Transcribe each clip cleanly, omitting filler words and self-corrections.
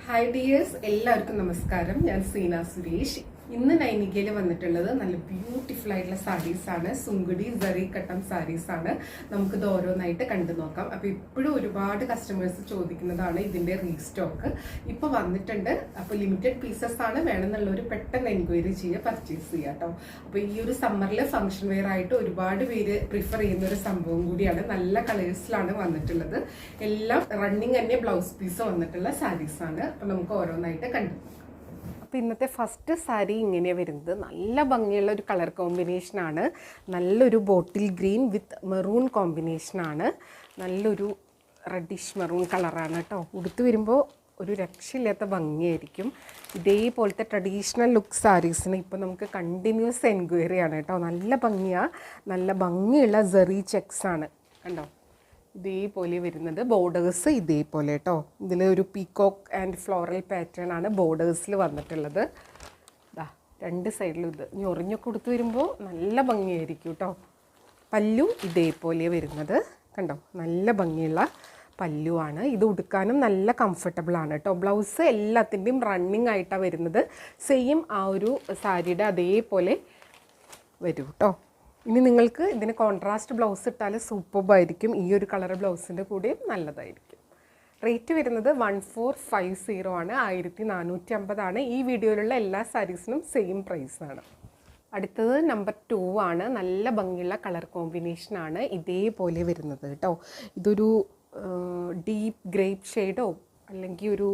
Hi dears, എല്ലാവർക്കും നമസ്കാരം. ഞാൻ സീന സുരേഷ്. ഇന്ന് നൈനികയിൽ വന്നിട്ടുള്ളത് നല്ല ബ്യൂട്ടിഫുൾ ആയിട്ടുള്ള സാരീസ് ആണ്. സുങ്കുടി സറി കട്ടം സാരീസ് ആണ്. നമുക്കിത് ഓരോന്നായിട്ട് കണ്ടു നോക്കാം. അപ്പോൾ ഇപ്പോഴും ഒരുപാട് കസ്റ്റമേഴ്സ് ചോദിക്കുന്നതാണ് ഇതിന്റെ റീസ്റ്റോക്ക്. ഇപ്പോൾ വന്നിട്ടുണ്ട്. അപ്പോൾ ലിമിറ്റഡ് പീസസ് ആണ്. വേണമെന്നുള്ളവർ പെട്ടെന്ന് എൻക്വയറി ചെയ്യുക, പർച്ചേസ് ചെയ്യുക കേട്ടോ. അപ്പോൾ ഈ ഒരു സമ്മറിൽ ഫംഗ്ഷൻ വെയർ ആയിട്ട് ഒരുപാട് പേര് പ്രിഫർ ചെയ്യുന്ന ഒരു സംഭവം കൂടിയാണ്. നല്ല കളേഴ്സിലാണ് വന്നിട്ടുള്ളത്. എല്ലാം റണ്ണിങ് തന്നെ ബ്ലൗസ് പീസ് വന്നിട്ടുള്ള സാരീസ് ആണ്. അപ്പോൾ നമുക്ക് ഓരോന്നായിട്ട് കണ്ടു. അപ്പോൾ ഇന്നത്തെ ഫസ്റ്റ് സാരി ഇങ്ങനെയാണ് വരുന്നത്. നല്ല ഭംഗിയുള്ള ഒരു കളർ കോമ്പിനേഷനാണ്. നല്ലൊരു ബോട്ടിൽ ഗ്രീൻ വിത്ത് മെറൂൺ കോമ്പിനേഷനാണ്. നല്ലൊരു റെഡിഷ് മെറൂൺ കളറാണ് കേട്ടോ. ഉടുത്ത് വരുമ്പോൾ ഒരു രക്ഷയില്ലാത്ത ഭംഗിയായിരിക്കും. ഇതേപോലത്തെ ട്രഡീഷണൽ ലുക്ക് സാരീസിന് ഇപ്പോൾ നമുക്ക് കണ്ടിന്യൂസ് എൻക്വയറി ആണ് കേട്ടോ. നല്ല ഭംഗിയാണ്. നല്ല ഭംഗിയുള്ള സെറി ചെക്സ് ആണ് കണ്ടോ. ഇതേപോലെ വരുന്നത് ബോർഡേഴ്സ് ഇതേപോലെ കേട്ടോ. ഇതിൽ ഒരു പീകോക്ക് ആൻഡ് ഫ്ലോറൽ പാറ്റേൺ ആണ് ബോർഡേഴ്സിൽ വന്നിട്ടുള്ളത്. ദാ രണ്ട് സൈഡിലും ഇത് ഞൊറിഞ്ഞൊക്കെ കൊടുത്ത് വരുമ്പോൾ നല്ല ഭംഗിയായിരിക്കും കേട്ടോ. പല്ലു ഇതേപോലെ വരുന്നത് കണ്ടോ. നല്ല ഭംഗിയുള്ള പല്ലുവാണ്. ഇത് ഉടുക്കാനും നല്ല കംഫർട്ടബിൾ ആണ് കേട്ടോ. ബ്ലൗസ് എല്ലാത്തിൻ്റെയും റണ്ണിങ് ആയിട്ടാണ് വരുന്നത്. സെയിം ആ ഒരു സാരിയുടെ അതേപോലെ വരും കേട്ടോ. ഇനി നിങ്ങൾക്ക് ഇതിന് കോൺട്രാസ്റ്റ് ബ്ലൗസ് ഇട്ടാൽ സൂപ്പർബായിരിക്കും. ഈ ഒരു കളർ ബ്ലൗസിൻ്റെ കൂടെയും നല്ലതായിരിക്കും. റേറ്റ് വരുന്നത് 1450 ആണ്. 1450 ആണ്. ഈ വീഡിയോയിലുള്ള എല്ലാ സാരീസിനും സെയിം പ്രൈസാണ്. അടുത്തത് നമ്പർ 2 ആണ്. നല്ല ഭംഗിയുള്ള കളർ കോമ്പിനേഷനാണ് ഇതേപോലെ വരുന്നത് കേട്ടോ. ഇതൊരു ഡീപ്പ് ഗ്രേപ്പ് ഷെയ്ഡോ അല്ലെങ്കിൽ ഒരു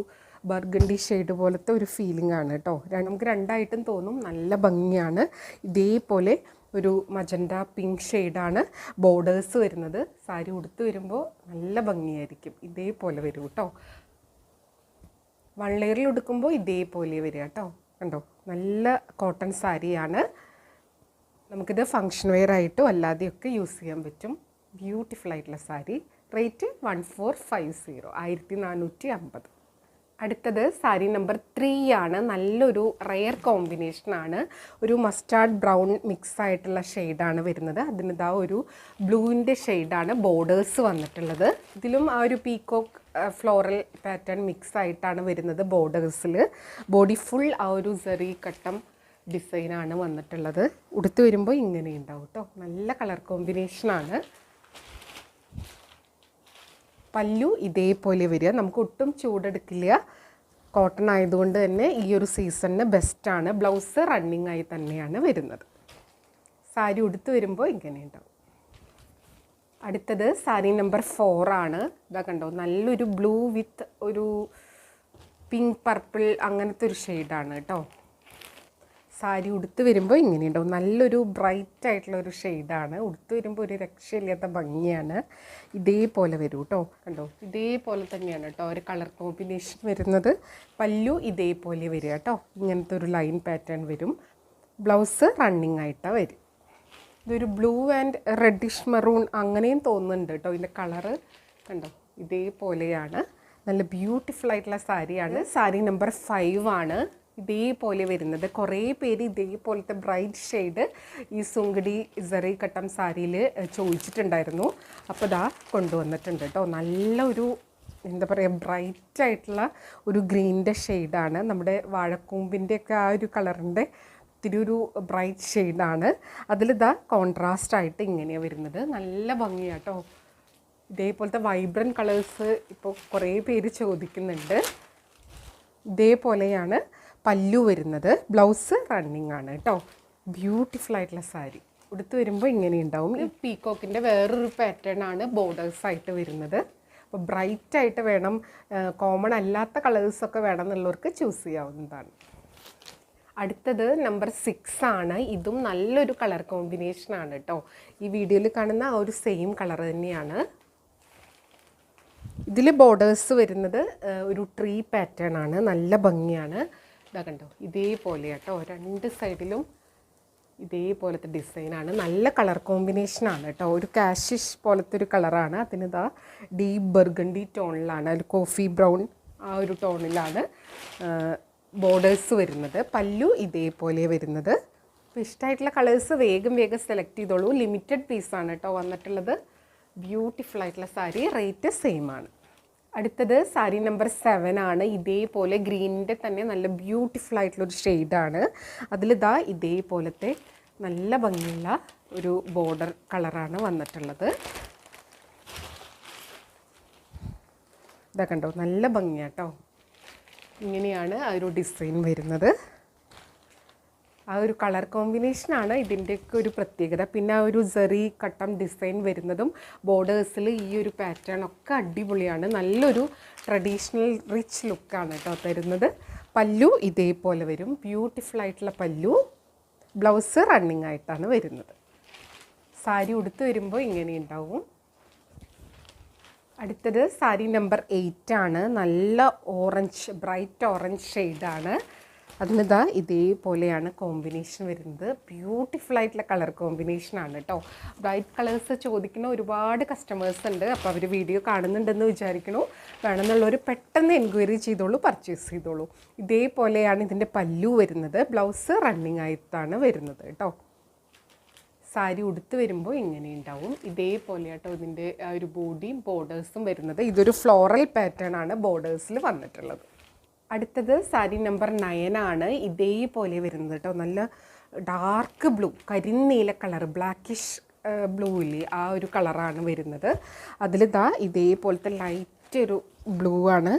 ബർഗണ്ടി ഷെയ്ഡ് പോലത്തെ ഒരു ഫീലിംഗ് ആണ് കേട്ടോ. നമുക്ക് രണ്ടായിട്ടും തോന്നും. നല്ല ഭംഗിയാണ്. ഇതേപോലെ ഒരു മജന്ത പിങ്ക് ഷെയ്ഡാണ് ബോർഡേഴ്സ് വരുന്നത്. സാരി ഉടുത്ത് വരുമ്പോൾ നല്ല ഭംഗിയായിരിക്കും. ഇതേപോലെ വരും കേട്ടോ. വൺ ലെയറിൽ ഉടുക്കുമ്പോൾ ഇതേപോലെ വരിക കേട്ടോ. കണ്ടോ. നല്ല കോട്ടൺ സാരിയാണ്. നമുക്കിത് ഫങ്ഷൻ വെയർ ആയിട്ടും അല്ലാതെയൊക്കെ യൂസ് ചെയ്യാൻ പറ്റും. ബ്യൂട്ടിഫുൾ ആയിട്ടുള്ള സാരി. റേറ്റ് 1450, 1450. അടുത്തത് സാരി നമ്പർ 3 ആണ്. നല്ലൊരു റെയർ കോമ്പിനേഷനാണ്. ഒരു മസ്റ്റാർഡ് ബ്രൗൺ മിക്സ് ആയിട്ടുള്ള ഷെയ്ഡാണ് വരുന്നത്. അതിനിതാ ഒരു ബ്ലൂവിൻ്റെ ഷെയ്ഡാണ് ബോർഡേഴ്സ് വന്നിട്ടുള്ളത്. ഇതിലും ആ ഒരു പീകോക്ക് ഫ്ലോറൽ പാറ്റേൺ മിക്സ് ആയിട്ടാണ് വരുന്നത് ബോർഡേഴ്സിൽ. ബോഡി ഫുൾ ആ ഒരു സെറി കട്ടം ഡിസൈനാണ് വന്നിട്ടുള്ളത്. ഉടുത്ത് വരുമ്പോൾ ഇങ്ങനെ ഉണ്ടാവും കേട്ടോ. നല്ല കളർ കോമ്പിനേഷനാണ്. പല്ലു ഇതേപോലെ വരിക. നമുക്ക് ഒട്ടും ചൂടെടുക്കില്ല. കോട്ടൺ ആയതുകൊണ്ട് തന്നെ ഈ ഒരു സീസണിന് ബെസ്റ്റാണ്. ബ്ലൗസ് റണ്ണിങ് ആയി തന്നെയാണ് വരുന്നത്. സാരി ഉടുത്ത് വരുമ്പോൾ ഇങ്ങനെ ഉണ്ടാവും. അടുത്തത് സാരി നമ്പർ 4 ആണ്. ഇതാ കണ്ടോ. നല്ലൊരു ബ്ലൂ വിത്ത് ഒരു പിങ്ക് പർപ്പിൾ അങ്ങനത്തെ ഒരു ഷെയ്ഡാണ് കേട്ടോ. സാരി ഉടുത്ത് വരുമ്പോൾ ഇങ്ങനെ ഉണ്ടാവും. നല്ലൊരു ബ്രൈറ്റ് ആയിട്ടുള്ള ഒരു ഷെയ്ഡാണ്. ഉടുത്ത് വരുമ്പോൾ ഒരു രക്ഷയില്ലാത്ത ഭംഗിയാണ്. ഇതേപോലെ വരും കേട്ടോ. കണ്ടോ. ഇതേപോലെ തന്നെയാണ് കേട്ടോ ഒരു കളർ കോമ്പിനേഷൻ വരുന്നത്. പല്ലു ഇതേപോലെ വരിക കേട്ടോ. ഇങ്ങനത്തെ ഒരു ലൈൻ പാറ്റേൺ വരും. ബ്ലൗസ് റണ്ണിങ് ആയിട്ടാണ് വരും. ഇതൊരു ബ്ലൂ ആൻഡ് റെഡിഷ് മെറൂൺ അങ്ങനെയും തോന്നുന്നുണ്ട് കേട്ടോ. ഇതിൻ്റെ കളറ് കണ്ടോ. ഇതേപോലെയാണ്. നല്ല ബ്യൂട്ടിഫുൾ ആയിട്ടുള്ള സാരിയാണ്. സാരി നമ്പർ 5 ആണ്. ഇതേപോലെ വരുന്നത്. കുറേ പേര് ഇതേപോലത്തെ ബ്രൈറ്റ് ഷെയ്ഡ് ഈ സുങ്കടി സെറി കട്ടം സാരിയിൽ ചോദിച്ചിട്ടുണ്ടായിരുന്നു. അപ്പോൾ ഇതാ കൊണ്ടുവന്നിട്ടുണ്ട് കേട്ടോ. നല്ലൊരു എന്താ പറയുക ബ്രൈറ്റ് ആയിട്ടുള്ള ഒരു ഗ്രീനിൻ്റെ ഷെയ്ഡാണ്. നമ്മുടെ വാഴക്കൂമ്പിൻ്റെയൊക്കെ ആ ഒരു കളറിൻ്റെ ഇത്തിരി ഒരു ബ്രൈറ്റ് ഷെയ്ഡാണ്. അതിലിതാ കോൺട്രാസ്റ്റ് ആയിട്ട് ഇങ്ങനെയാണ് വരുന്നത്. നല്ല ഭംഗിയാണ് കേട്ടോ. ഇതേപോലത്തെ വൈബ്രൻറ്റ് കളേഴ്സ് ഇപ്പോൾ കുറേ പേര് ചോദിക്കുന്നുണ്ട്. ഇതേപോലെയാണ് പല്ലു വരുന്നത്. ബ്ലൗസ് റണ്ണിങ് ആണ് കേട്ടോ. ബ്യൂട്ടിഫുൾ ആയിട്ടുള്ള സാരി. ഉടുത്ത് വരുമ്പോൾ ഇങ്ങനെ ഉണ്ടാവും. ഈ പീകോക്കിൻ്റെ വേറൊരു പാറ്റേൺ ആണ് ബോർഡേഴ്സ് ആയിട്ട് വരുന്നത്. അപ്പോൾ ബ്രൈറ്റ് ആയിട്ട് വേണം, കോമൺ അല്ലാത്ത കളേഴ്സൊക്കെ വേണം എന്നുള്ളവർക്ക് ചൂസ് ചെയ്യാവുന്നതാണ്. അടുത്തത് നമ്പർ 6 ആണ്. ഇതും നല്ലൊരു കളർ കോമ്പിനേഷനാണ് കേട്ടോ. ഈ വീഡിയോയിൽ കാണുന്ന ആ ഒരു സെയിം കളർ തന്നെയാണ്. ഇതിൽ ബോർഡേഴ്സ് വരുന്നത് ഒരു ട്രീ പാറ്റേൺ ആണ്. നല്ല ഭംഗിയാണ്. ഇതാ കണ്ടോ. ഇതേപോലെ കേട്ടോ. രണ്ട് സൈഡിലും ഇതേപോലത്തെ ഡിസൈനാണ്. നല്ല കളർ കോമ്പിനേഷനാണ് കേട്ടോ. ഒരു കാഷിഷ് പോലത്തെ ഒരു കളറാണ്. അതിനിതാ ഡീപ്പ് ബർഗണ്ടി ടോണിലാണ്, ഒരു കോഫി ബ്രൗൺ ആ ഒരു ടോണിലാണ് ബോർഡേഴ്സ് വരുന്നത്. പല്ലു ഇതേപോലെ വരുന്നത്. അപ്പോൾ ഇഷ്ടമായിട്ടുള്ള കളേഴ്സ് വേഗം സെലക്ട് ചെയ്തോളൂ. ലിമിറ്റഡ് പീസാണ് കേട്ടോ വന്നിട്ടുള്ളത്. ബ്യൂട്ടിഫുൾ ആയിട്ടുള്ള സാരി. റേറ്റ് സെയിം ആണ്. അടുത്തത് സാരി നമ്പർ 7 ആണ്. ഇതേപോലെ ഗ്രീനിൻ്റെ തന്നെ നല്ല ബ്യൂട്ടിഫുൾ ആയിട്ടുള്ളൊരു ഷെയ്ഡാണ്. അതിലിതാ ഇതേപോലത്തെ നല്ല ഭംഗിയുള്ള ഒരു ബോർഡർ കളറാണ് വന്നിട്ടുള്ളത്. ഇതാ കണ്ടോ, നല്ല ഭംഗിയാട്ടോ. ഇങ്ങനെയാണ് ആ ഒരു ഡിസൈൻ വരുന്നത്. ആ ഒരു കളർ കോമ്പിനേഷനാണ് ഇതിൻ്റെയൊക്കെ ഒരു പ്രത്യേകത. പിന്നെ ആ ഒരു സെറി കട്ടം ഡിസൈൻ വരുന്നതും ബോർഡേഴ്സിൽ ഈ ഒരു പാറ്റേൺ ഒക്കെ അടിപൊളിയാണ്. നല്ലൊരു ട്രഡീഷണൽ റിച്ച് ലുക്കാണ് കേട്ടോ തരുന്നത്. പല്ലു ഇതേപോലെ വരും, ബ്യൂട്ടിഫുൾ ആയിട്ടുള്ള പല്ലു. ബ്ലൗസ് റണ്ണിങ് ആയിട്ടാണ് വരുന്നത്. സാരി ഉടുത്ത് വരുമ്പോൾ ഇങ്ങനെ ഉണ്ടാവും. അടുത്തത് സാരി നമ്പർ 8 ആണ്. നല്ല ഓറഞ്ച്, ബ്രൈറ്റ് ഓറഞ്ച് ഷെയ്ഡാണ്. അതിനിതാ ഇതേപോലെയാണ് കോമ്പിനേഷൻ വരുന്നത്. ബ്യൂട്ടിഫുൾ ആയിട്ടുള്ള കളർ കോമ്പിനേഷനാണ് കേട്ടോ. ബ്രൈറ്റ് കളേഴ്സ് ചോദിക്കുന്ന ഒരുപാട് കസ്റ്റമേഴ്സ് ഉണ്ട്. അപ്പോൾ അവർ വീഡിയോ കാണുന്നുണ്ടെന്ന് വിചാരിക്കണു. വേണമെന്നുള്ളവർ പെട്ടെന്ന് എൻക്വയറി ചെയ്തോളൂ, പർച്ചേസ് ചെയ്തോളൂ. ഇതേപോലെയാണ് ഇതിൻ്റെ പല്ലു വരുന്നത്. ബ്ലൗസ് റണ്ണിങ് ആയിട്ടാണ് വരുന്നത് കേട്ടോ. സാരി ഉടുത്ത് വരുമ്പോൾ ഇങ്ങനെ ഉണ്ടാവും. ഇതേപോലെ കേട്ടോ ഇതിൻ്റെ ആ ഒരു ബോഡിയും ബോർഡേഴ്സും വരുന്നത്. ഇതൊരു ഫ്ലോറൽ പാറ്റേൺ ആണ് ബോർഡേഴ്സിൽ വന്നിട്ടുള്ളത്. അടുത്തത് സാരി നമ്പർ 9 ആണ്. ഇതേപോലെ വരുന്നത് കേട്ടോ. നല്ല ഡാർക്ക് ബ്ലൂ, കരിനീല കളർ, ബ്ലാക്കിഷ് ബ്ലൂ ഇല്ലേ, ആ ഒരു കളറാണ് വരുന്നത്. അതിലിതാ ഇതേപോലത്തെ ലൈറ്റ് ഒരു ബ്ലൂ ആണ്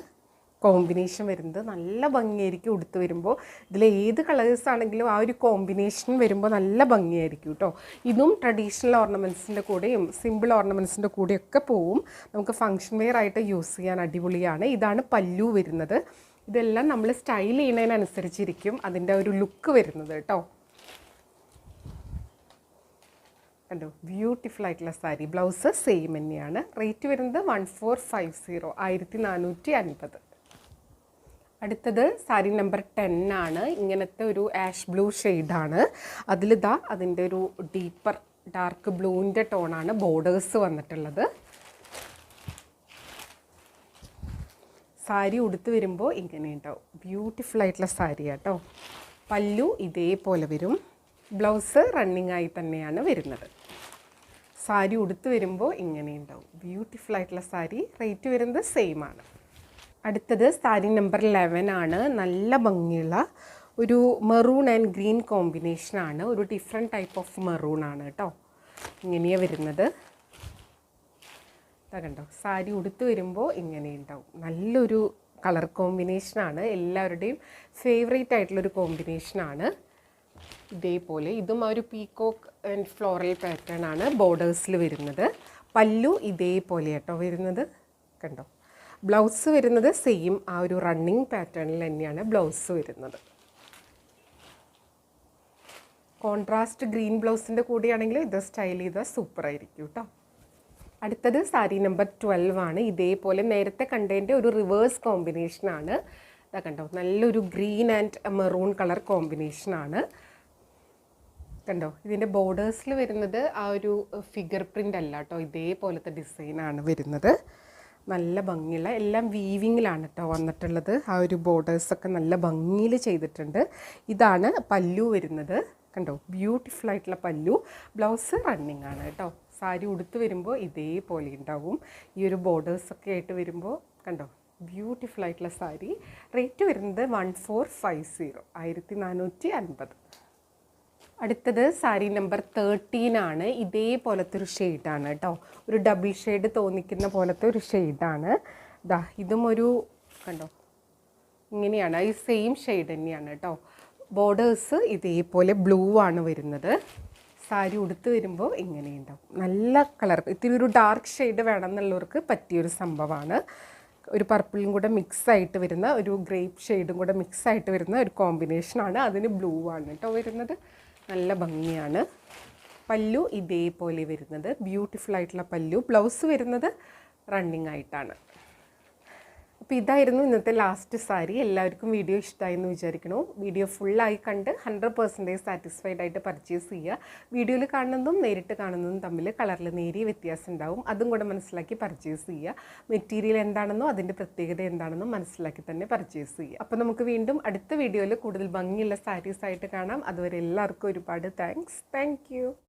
കോമ്പിനേഷൻ വരുന്നത്. നല്ല ഭംഗിയായിരിക്കും ഉടുത്ത് വരുമ്പോൾ. ഇതിൽ ഏത് കളേഴ്സ് ആണെങ്കിലും ആ ഒരു കോമ്പിനേഷൻ വരുമ്പോൾ നല്ല ഭംഗിയായിരിക്കും കേട്ടോ. ഇതും ട്രഡീഷണൽ ഓർണമെൻറ്റ്സിൻ്റെ കൂടെയും സിമ്പിൾ ഓർണമെൻറ്റ്സിൻ്റെ കൂടെയൊക്കെ പോവും. നമുക്ക് ഫങ്ഷൻ വെയർ ആയിട്ട് യൂസ് ചെയ്യാൻ അടിപൊളിയാണ്. ഇതാണ് പല്ലു വരുന്നത്. ഇതെല്ലാം നമ്മൾ സ്റ്റൈൽ ചെയ്യുന്നതിനനുസരിച്ചിരിക്കും അതിൻ്റെ ഒരു ലുക്ക് വരുന്നത് കേട്ടോ. കണ്ടോ, ബ്യൂട്ടിഫുൾ ആയിട്ടുള്ള സാരി. ബ്ലൗസ് സെയിം തന്നെയാണ്. റേറ്റ് വരുന്നത് 1450, 1450. അടുത്തത് സാരി നമ്പർ 10 ആണ്. ഇങ്ങനത്തെ ഒരു ആഷ് ബ്ലൂ ഷെയ്ഡാണ്. അതിലിതാ അതിൻ്റെ ഒരു ഡീപ്പർ ഡാർക്ക് ബ്ലൂവിൻ്റെ ടോണാണ് ബോർഡേഴ്സ് വന്നിട്ടുള്ളത്. സാരി ഉടുത്ത് വരുമ്പോൾ ഇങ്ങനെ ഉണ്ടാവും. ബ്യൂട്ടിഫുൾ ആയിട്ടുള്ള സാരി കേട്ടോ. പല്ലു ഇതേപോലെ വരും. ബ്ലൗസ് റണ്ണിങ് ആയി തന്നെയാണ് വരുന്നത്. സാരി ഉടുത്ത് വരുമ്പോൾ ഇങ്ങനെ ഉണ്ടാവും. ബ്യൂട്ടിഫുൾ ആയിട്ടുള്ള സാരി. റേറ്റ് വരുന്നത് സെയിം ആണ്. അടുത്തത് സാരി നമ്പർ 11 ആണ്. നല്ല ഭംഗിയുള്ള ഒരു മെറൂൺ ആൻഡ് ഗ്രീൻ കോമ്പിനേഷനാണ്. ഒരു ഡിഫറെൻറ്റ് ടൈപ്പ് ഓഫ് മെറൂൺ ആണ് കേട്ടോ. ഇങ്ങനെയാണ് വരുന്നത്. കണ്ടോ, സാരി ഉടുത്ത് വരുമ്പോൾ ഇങ്ങനെ ഉണ്ടാവും. നല്ലൊരു കളർ കോമ്പിനേഷനാണ്. എല്ലാവരുടെയും ഫേവറേറ്റ് ആയിട്ടുള്ളൊരു കോമ്പിനേഷനാണ്. ഇതേപോലെ ഇതും ആ ഒരു പീക്കോക്ക് ആൻഡ് ഫ്ലോറൽ പാറ്റേൺ ആണ് ബോർഡേഴ്സിൽ വരുന്നത്. പല്ലു ഇതേപോലെ കേട്ടോ വരുന്നത്. കണ്ടോ, ബ്ലൗസ് വരുന്നത് സെയിം ആ ഒരു റണ്ണിങ് പാറ്റേണിൽ തന്നെയാണ് ബ്ലൗസ് വരുന്നത്. കോൺട്രാസ്റ്റ് ഗ്രീൻ ബ്ലൗസിൻ്റെ കൂടെയാണെങ്കിൽ ഇത് സ്റ്റൈൽ ചെയ്താൽ സൂപ്പറായിരിക്കും കേട്ടോ. അടുത്തത് സാരി നമ്പർ 12 ആണ്. ഇതേപോലെ നേരത്തെ കണ്ടതിൻ്റെ ഒരു റിവേഴ്സ് കോമ്പിനേഷനാണ്. ഇതാ കണ്ടോ, നല്ലൊരു ഗ്രീൻ ആൻഡ് മെറൂൺ കളർ കോമ്പിനേഷനാണ്. കണ്ടോ, ഇതിൻ്റെ ബോർഡേഴ്സിൽ വരുന്നത് ആ ഒരു ഫിഗർ പ്രിൻ്റ് അല്ല കേട്ടോ. ഇതേപോലത്തെ ഡിസൈനാണ് വരുന്നത്. നല്ല ഭംഗിയുള്ള, എല്ലാം വീവിങ്ങിലാണ് കേട്ടോ വന്നിട്ടുള്ളത്. ആ ഒരു ബോർഡേഴ്സൊക്കെ നല്ല ഭംഗിയിൽ ചെയ്തിട്ടുണ്ട്. ഇതാണ് പല്ലു വരുന്നത്. കണ്ടോ, ബ്യൂട്ടിഫുൾ ആയിട്ടുള്ള പല്ലു. ബ്ലൗസ് റണ്ണിങ് ആണ് കേട്ടോ. സാരി ഉടുത്ത് വരുമ്പോൾ ഇതേപോലെ ഉണ്ടാവും. ഈ ഒരു ബോർഡേഴ്സൊക്കെ ആയിട്ട് വരുമ്പോൾ കണ്ടോ, ബ്യൂട്ടിഫുൾ ആയിട്ടുള്ള സാരി. റേറ്റ് വരുന്നത് 1450, 1450. അടുത്തത് സാരി നമ്പർ 13 ആണ്. ഇതേപോലത്തെ ഒരു ഷെയ്ഡാണ് കേട്ടോ. ഒരു ഡബിൾ ഷെയ്ഡ് തോന്നിക്കുന്ന പോലത്തെ ഒരു ഷെയ്ഡാണ്. ദാ ഇതും ഒരു കണ്ടോ ഇങ്ങനെയാണ്. ഈ സെയിം ഷെയ്ഡ് തന്നെയാണ് കേട്ടോ. ബോർഡേഴ്സ് ഇതേപോലെ ബ്ലൂ ആണ് വരുന്നത്. സാരി ഉടുത്ത് വരുമ്പോൾ ഇങ്ങനെ ഉണ്ടാവും. നല്ല കളർ, ഇത്തിരി ഒരു ഡാർക്ക് ഷെയ്ഡ് വേണമെന്നുള്ളവർക്ക് പറ്റിയൊരു സംഭവമാണ്. ഒരു പർപ്പിളും കൂടെ മിക്സ് ആയിട്ട് വരുന്ന, ഒരു ഗ്രേപ്പ് ഷെയ്ഡും കൂടെ മിക്സ് ആയിട്ട് വരുന്ന ഒരു കോമ്പിനേഷനാണ്. അതിന് ബ്ലൂ ആണ് കേട്ടോ വരുന്നത്. നല്ല ഭംഗിയാണ്. പല്ലു ഇതേപോലെ വരുന്നത്. ബ്യൂട്ടിഫുൾ ആയിട്ടുള്ള പല്ലു. ബ്ലൗസ് വരുന്നത് റണ്ണിങ് ആയിട്ടാണ്. അപ്പോൾ ഇതായിരുന്നു ഇന്നത്തെ ലാസ്റ്റ് സാരി. എല്ലാവർക്കും വീഡിയോ ഇഷ്ടമായി എന്ന് വിചാരിക്കണു. വീഡിയോ ഫുള്ളായി കണ്ട് 100% സാറ്റിസ്ഫൈഡ് ആയിട്ട് പർച്ചേസ് ചെയ്യുക. വീഡിയോയിൽ കാണുന്നതും നേരിട്ട് കാണുന്നതും തമ്മിൽ കളറിൽ നേരിയ വ്യത്യാസം ഉണ്ടാവും. അതും കൂടെ മനസ്സിലാക്കി പർച്ചേസ് ചെയ്യുക. മെറ്റീരിയൽ എന്താണെന്നോ അതിൻ്റെ പ്രത്യേകത എന്താണെന്നോ മനസ്സിലാക്കി തന്നെ പർച്ചേസ് ചെയ്യുക. അപ്പോൾ നമുക്ക് വീണ്ടും അടുത്ത വീഡിയോയിൽ കൂടുതൽ ഭംഗിയുള്ള സാരീസ് ആയിട്ട് കാണാം. അതുവരെ എല്ലാവർക്കും ഒരുപാട് താങ്ക്സ്. Thank you.